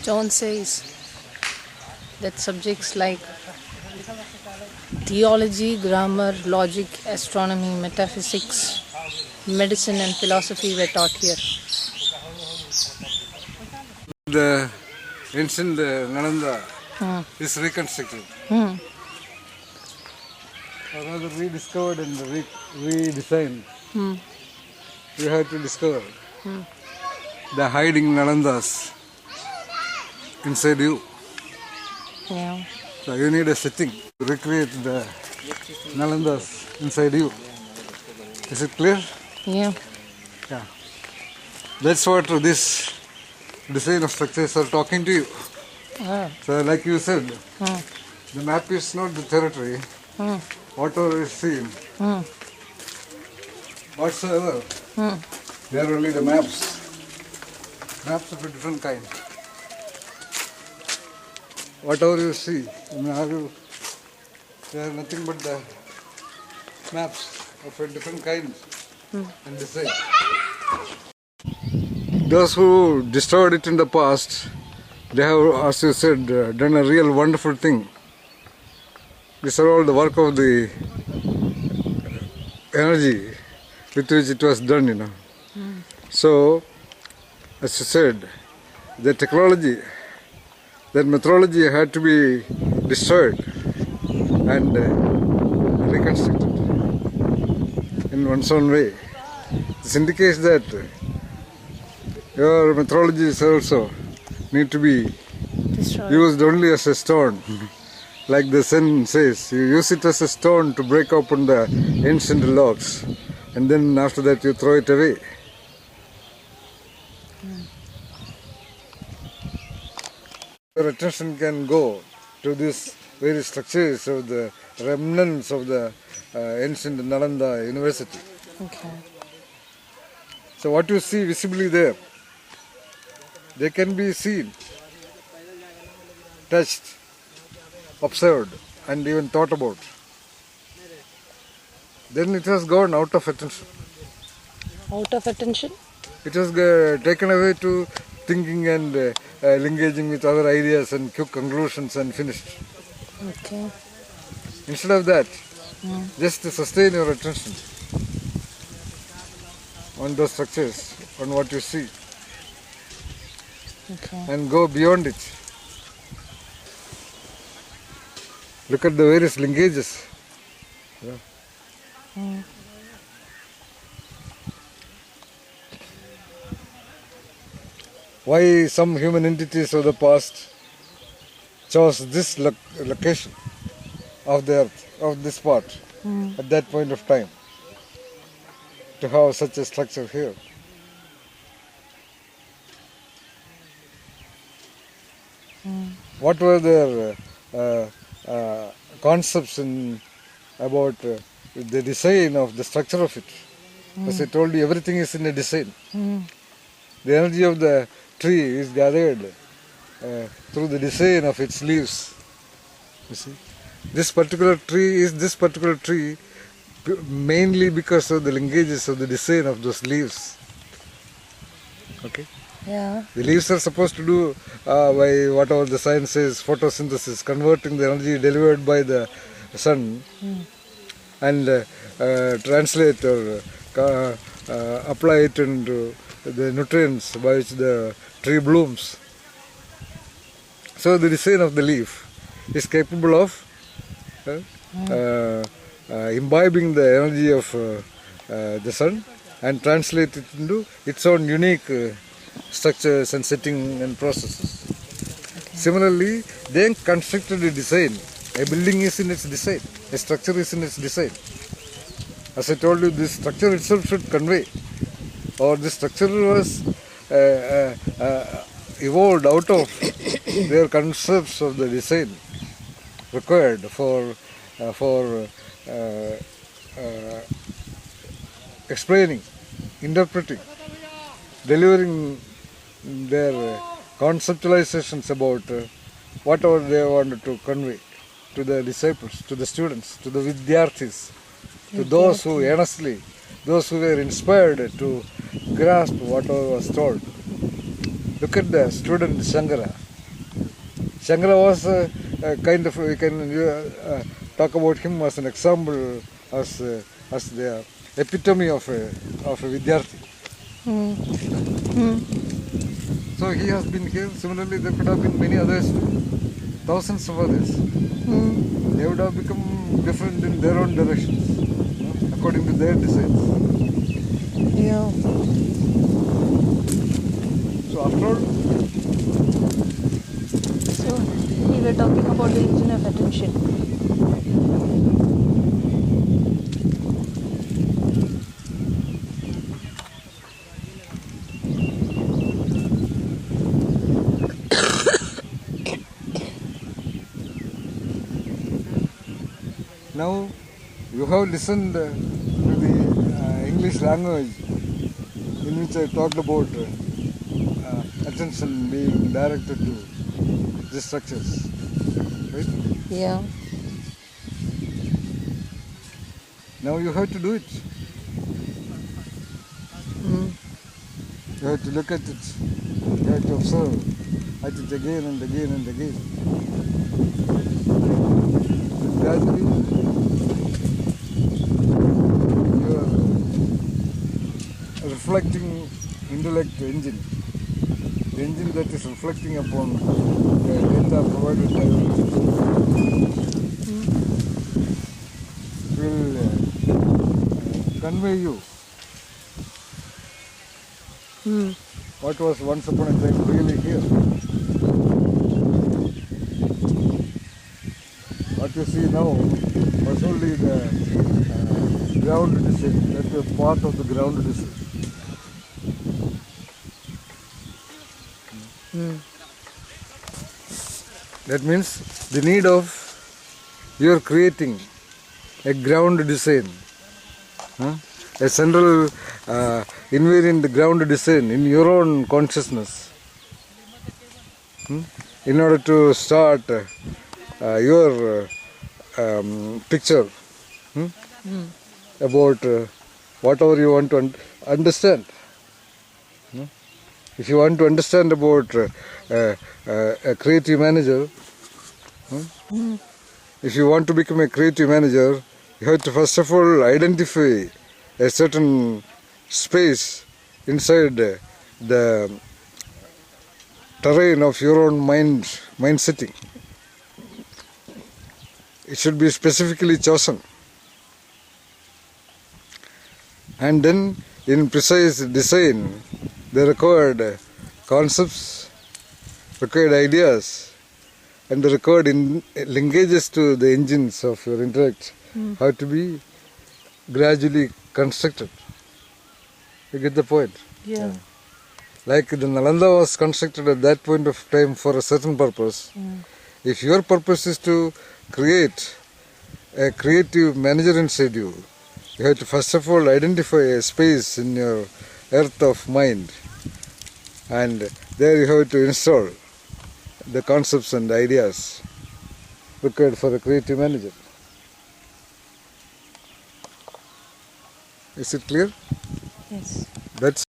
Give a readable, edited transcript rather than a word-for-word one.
Stone says that subjects like theology, grammar, logic, astronomy, metaphysics, medicine, and philosophy were taught here. The ancient Nalanda is reconstructed, or rather rediscovered and redesigned. We have to discover the hiding Nalandas inside you. Yeah. So you need a setting to recreate the Nalandas inside you. Is it clear? Yeah. Yeah. That's what this design of structures are talking to you. So like you said, the map is not the territory. Whatever is seen, whatsoever, they are only the maps. Maps of a different kind. Whatever you see, they are nothing but the maps of a different kind and design. Those who destroyed it in the past, they have, as you said, done a real wonderful thing. These are all the work of the energy with which it was done, So, as you said, the technology, that methodology had to be destroyed and reconstructed in one's own way. This indicates that your methodologies also need to be used only as a stone. Like the Zen says, you use it as a stone to break open the ancient logs, and then after that you throw it away. Your attention can go to these various structures of the remnants of the ancient Nalanda University. Okay. So what you see visibly there, they can be seen, touched, observed, and even thought about. Then it has gone out of attention. Out of attention? It has taken away to thinking and engaging with other ideas and quick conclusions and finished. Okay. Instead of that, just to sustain your attention on those structures, on what you see, and go beyond it. Look at the various linkages. Why some human entities of the past chose this location of the earth, of this part, at that point of time, to have such a structure here. What were their concepts about the design of the structure of it? As I told you, everything is in a design. The energy of the tree is gathered through the design of its leaves. You see, this particular tree is this particular tree mainly because of the linkages of the design of those leaves. Okay. Yeah. The leaves are supposed to do by whatever the science says, photosynthesis, converting the energy delivered by the sun and translate or apply it into the nutrients by which the tree blooms. So the design of the leaf is capable of imbibing the energy of the sun and translate it into its own unique structures and setting and processes. Similarly, they constructed a design. A building is in its design. A structure is in its design. As I told you, this structure itself should convey, or this structure was evolved out of their concepts of the design required for explaining, interpreting, delivering their conceptualizations about whatever they wanted to convey to the disciples, to the students, to the vidyarthis, to those who earnestly, those who were inspired to grasp whatever was told. Look at the student Shankara. Shankara was kind of, we can talk about him as an example, as the epitome of a Vidyarthi. So he has been here. Similarly, there could have been many others too. Thousands of others. They would have become different in their own directions, according to their designs. Yeah. So after all, So we were talking about the engine of attention. now you have listened to the English language in which I talked about attention being directed to these structures, right? Yeah. Now you have to do it. You have to look at it. You have to observe at it again and again and again. And gradually, your reflecting intellect engine, the engine that is reflecting upon the data provided by your will convey you what was once upon a time really here. What you see now was only the ground design, that was part of the ground design. That means the need of your creating a ground design, a central invariant ground design in your own consciousness, in order to start your picture about whatever you want to understand. If you want to understand about a creative manager, if you want to become a creative manager, you have to first of all identify a certain space inside the terrain of your own mind setting. It should be specifically chosen. And then in precise design, the required concepts, required ideas, and the required linkages to the engines of your intellect have to be gradually constructed. You get the point? Yeah. Like the Nalanda was constructed at that point of time for a certain purpose. If your purpose is to create a creative manager inside you, you have to first of all identify a space in your earth of mind, and there you have to install the concepts and ideas required for a creative manager. Is it clear? Yes. That's